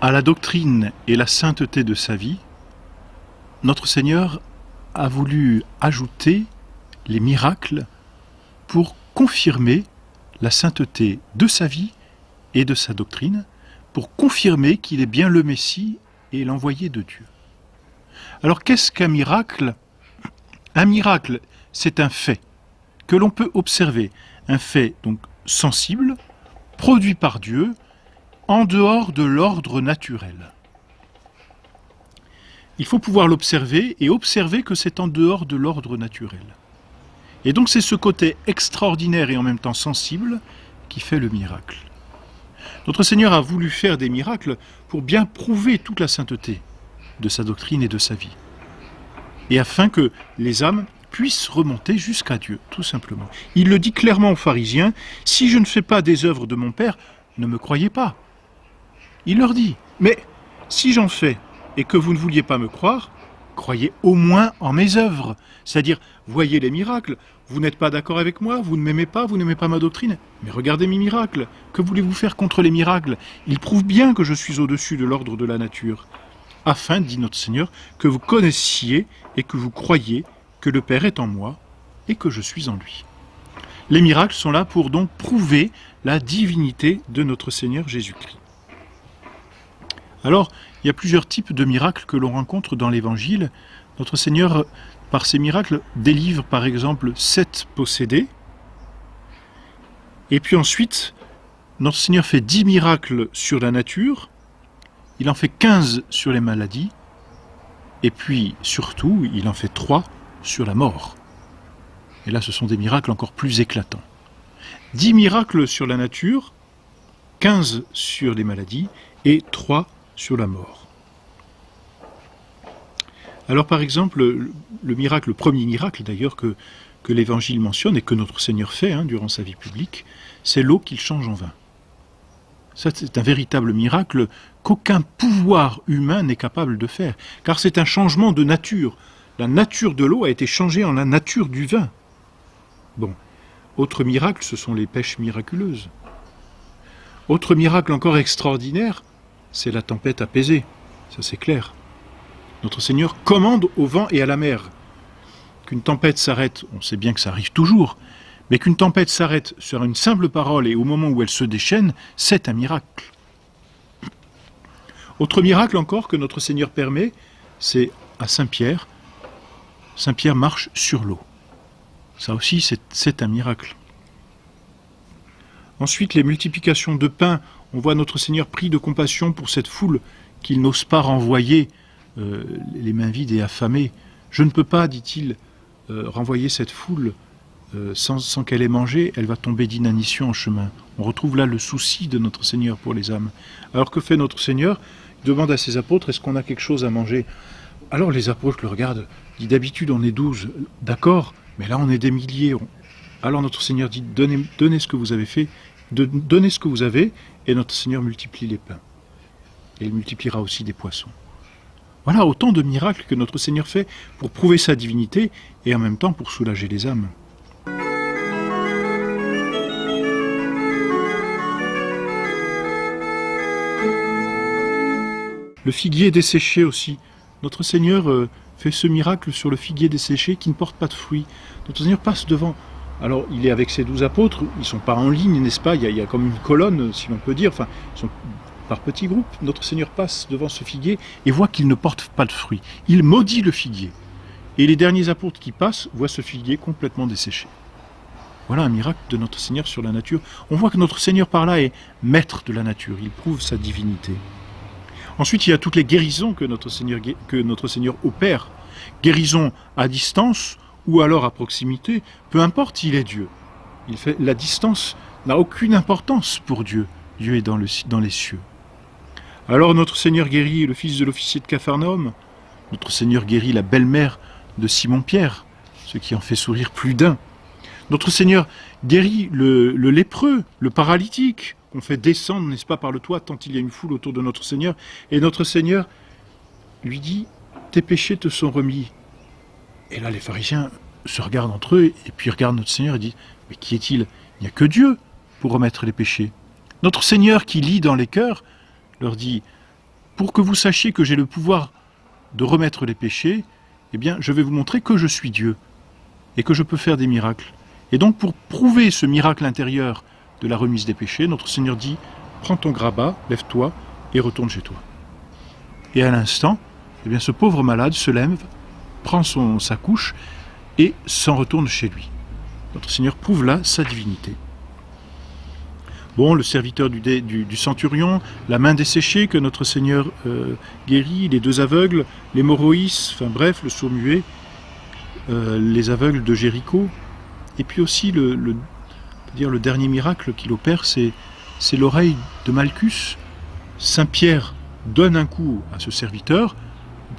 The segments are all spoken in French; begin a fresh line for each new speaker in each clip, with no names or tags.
à la doctrine et la sainteté de sa vie, notre Seigneur a voulu ajouter les miracles pour confirmer la sainteté de sa vie et de sa doctrine, pour confirmer qu'il est bien le Messie et l'envoyé de Dieu. Alors qu'est-ce qu'un miracle? Un miracle, c'est un fait que l'on peut observer, un fait donc sensible, produit par Dieu, en dehors de l'ordre naturel. Il faut pouvoir l'observer et observer que c'est en dehors de l'ordre naturel. Et donc c'est ce côté extraordinaire et en même temps sensible qui fait le miracle. Notre Seigneur a voulu faire des miracles pour bien prouver toute la sainteté de sa doctrine et de sa vie. Et afin que les âmes puissent remonter jusqu'à Dieu, tout simplement. Il le dit clairement aux pharisiens, « Si je ne fais pas des œuvres de mon Père, ne me croyez pas. » Il leur dit, « Mais si j'en fais et que vous ne vouliez pas me croire, croyez au moins en mes œuvres. » C'est-à-dire, voyez les miracles. Vous n'êtes pas d'accord avec moi, vous ne m'aimez pas, vous n'aimez pas ma doctrine. Mais regardez mes miracles. Que voulez-vous faire contre les miracles? Ils prouvent bien que je suis au-dessus de l'ordre de la nature. Afin, dit notre Seigneur, que vous connaissiez et que vous croyiez que le Père est en moi et que je suis en lui. Les miracles sont là pour donc prouver la divinité de notre Seigneur Jésus-Christ. Alors, il y a plusieurs types de miracles que l'on rencontre dans l'Évangile. Notre Seigneur, par ces miracles, délivre par exemple 7 possédés. Et puis ensuite, notre Seigneur fait 10 miracles sur la nature. Il en fait 15 sur les maladies. Et puis, surtout, il en fait 3 sur la mort. Et là, ce sont des miracles encore plus éclatants. 10 miracles sur la nature, 15 sur les maladies et 3 sur la mort. Alors par exemple, le premier miracle d'ailleurs que l'Évangile mentionne et que notre Seigneur fait durant sa vie publique, c'est l'eau qu'il change en vin. Ça, c'est un véritable miracle qu'aucun pouvoir humain n'est capable de faire, car c'est un changement de nature. La nature de l'eau a été changée en la nature du vin. Bon, autre miracle, ce sont les pêches miraculeuses. Autre miracle encore extraordinaire, c'est la tempête apaisée, ça c'est clair. Notre Seigneur commande au vent et à la mer. Qu'une tempête s'arrête, on sait bien que ça arrive toujours, mais qu'une tempête s'arrête sur une simple parole et au moment où elle se déchaîne, c'est un miracle. Autre miracle encore que notre Seigneur permet, c'est à Saint-Pierre. Saint-Pierre marche sur l'eau. Ça aussi, c'est un miracle. Ensuite, les multiplications de pain. On voit notre Seigneur pris de compassion pour cette foule qu'il n'ose pas renvoyer les mains vides et affamées. Je ne peux pas, dit-il, renvoyer cette foule sans qu'elle ait mangé, elle va tomber d'inanition en chemin. On retrouve là le souci de notre Seigneur pour les âmes. Alors que fait notre Seigneur? Il demande à ses apôtres, est-ce qu'on a quelque chose à manger? Alors les apôtres le regardent, dit d'habitude on est 12, d'accord, mais là on est des milliers. Alors notre Seigneur dit, donnez ce que vous avez fait, donnez ce que vous avez, et notre Seigneur multiplie les pains. Et il multipliera aussi des poissons. Voilà autant de miracles que notre Seigneur fait pour prouver sa divinité et en même temps pour soulager les âmes. Le figuier desséché aussi. Notre Seigneur fait ce miracle sur le figuier desséché qui ne porte pas de fruits. Notre Seigneur passe devant. Alors, il est avec ses 12 apôtres, ils ne sont pas en ligne, n'est-ce pas? Il y a comme une colonne, si l'on peut dire, enfin, ils sont par petits groupes. Notre Seigneur passe devant ce figuier et voit qu'il ne porte pas de fruits. Il maudit le figuier. Et les derniers apôtres qui passent voient ce figuier complètement desséché. Voilà un miracle de notre Seigneur sur la nature. On voit que notre Seigneur par là est maître de la nature, il prouve sa divinité. Ensuite, il y a toutes les guérisons que notre Seigneur opère. Guérison à distance ou alors à proximité, peu importe, il est Dieu. La distance n'a aucune importance pour Dieu. Dieu est dans les cieux. Alors notre Seigneur guérit le fils de l'officier de Capharnaüm. Notre Seigneur guérit la belle-mère de Simon-Pierre, ce qui en fait sourire plus d'un. Notre Seigneur guérit le lépreux, le paralytique, qu'on fait descendre, n'est-ce pas, par le toit, tant il y a une foule autour de notre Seigneur. Et notre Seigneur lui dit, tes péchés te sont remis. Et là, les pharisiens se regardent entre eux, et puis regardent notre Seigneur et disent, mais qui est-il? Il n'y a que Dieu pour remettre les péchés. Notre Seigneur qui lit dans les cœurs leur dit, pour que vous sachiez que j'ai le pouvoir de remettre les péchés, eh bien, je vais vous montrer que je suis Dieu et que je peux faire des miracles. Et donc, pour prouver ce miracle intérieur de la remise des péchés, notre Seigneur dit, prends ton grabat, lève-toi et retourne chez toi. Et à l'instant, eh bien, ce pauvre malade se lève, prend sa couche et s'en retourne chez lui. Notre Seigneur prouve là sa divinité. Bon, le serviteur du centurion, la main desséchée que notre Seigneur guérit, les 2 aveugles, l'hémorroïs, enfin bref, le sourd-muet, les aveugles de Jéricho. Et puis aussi, le dernier miracle qu'il opère, c'est l'oreille de Malchus. Saint Pierre donne un coup à ce serviteur,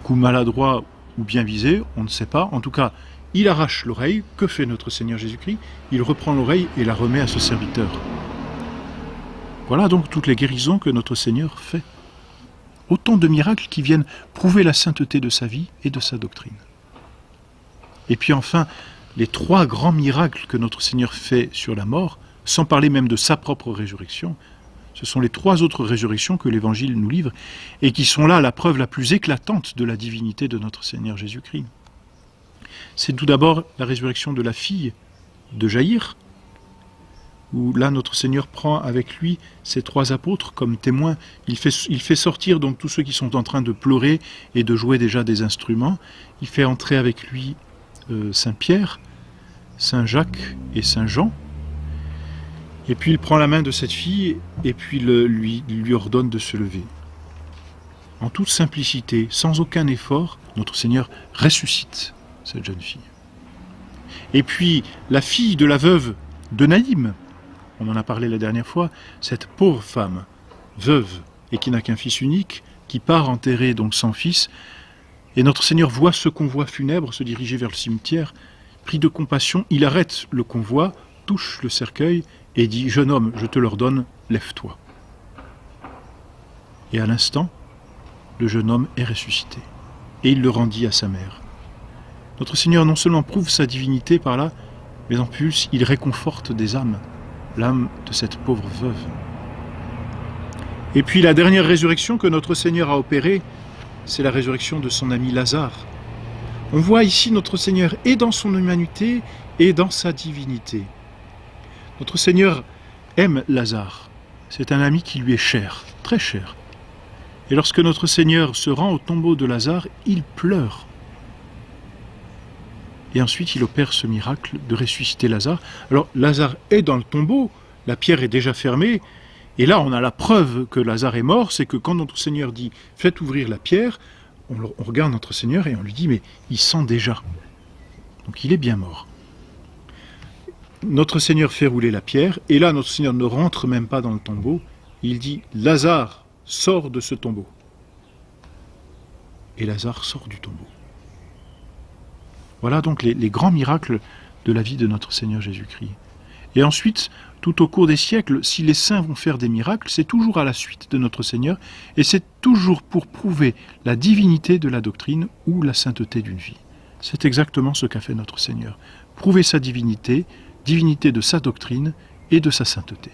coup maladroit ou bien visé, on ne sait pas. En tout cas, il arrache l'oreille. Que fait notre Seigneur Jésus-Christ? Il reprend l'oreille et la remet à ce serviteur. Voilà donc toutes les guérisons que notre Seigneur fait. Autant de miracles qui viennent prouver la sainteté de sa vie et de sa doctrine. Et puis enfin, les 3 grands miracles que notre Seigneur fait sur la mort, sans parler même de sa propre résurrection, ce sont les 3 autres résurrections que l'Évangile nous livre et qui sont là la preuve la plus éclatante de la divinité de notre Seigneur Jésus-Christ. C'est tout d'abord la résurrection de la fille de Jaïr, où là notre Seigneur prend avec lui ses 3 apôtres comme témoins. Il fait sortir donc tous ceux qui sont en train de pleurer et de jouer déjà des instruments. Il fait entrer avec lui Saint Pierre, Saint Jacques et Saint Jean. Et puis il prend la main de cette fille et puis lui ordonne de se lever. En toute simplicité, sans aucun effort, notre Seigneur ressuscite cette jeune fille. Et puis la fille de la veuve de Naïm, on en a parlé la dernière fois, cette pauvre femme, veuve et qui n'a qu'un fils unique, qui part enterrer donc sans fils, et notre Seigneur voit ce convoi funèbre se diriger vers le cimetière. Pris de compassion, il arrête le convoi, touche le cercueil et dit « Jeune homme, je te l'ordonne, lève-toi ». Et à l'instant, le jeune homme est ressuscité. Et il le rendit à sa mère. Notre Seigneur non seulement prouve sa divinité par là, mais en plus, il réconforte des âmes, l'âme de cette pauvre veuve. Et puis la dernière résurrection que notre Seigneur a opérée, c'est la résurrection de son ami Lazare. On voit ici notre Seigneur et dans son humanité et dans sa divinité. Notre Seigneur aime Lazare. C'est un ami qui lui est cher, très cher. Et lorsque notre Seigneur se rend au tombeau de Lazare, il pleure. Et ensuite, il opère ce miracle de ressusciter Lazare. Alors, Lazare est dans le tombeau, la pierre est déjà fermée, et là, on a la preuve que Lazare est mort, c'est que quand notre Seigneur dit « faites ouvrir la pierre », on regarde notre Seigneur et on lui dit « mais il sent déjà ». Donc, il est bien mort. Notre Seigneur fait rouler la pierre, et là, notre Seigneur ne rentre même pas dans le tombeau, il dit « Lazare, sors de ce tombeau ». Et Lazare sort du tombeau. Voilà donc les grands miracles de la vie de notre Seigneur Jésus-Christ. Et ensuite, tout au cours des siècles, si les saints vont faire des miracles, c'est toujours à la suite de notre Seigneur, et c'est toujours pour prouver la divinité de la doctrine ou la sainteté d'une vie. C'est exactement ce qu'a fait notre Seigneur. Prouver sa divinité, divinité de sa doctrine et de sa sainteté.